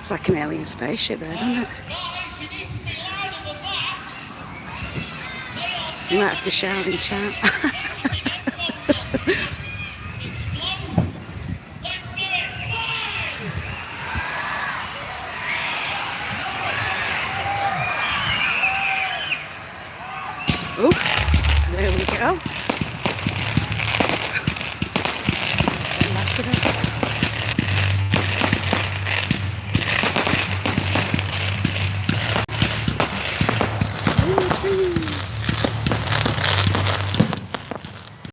Looks like an alien spaceship there, doesn't it? You might have to shout and shout. Oh, there we go.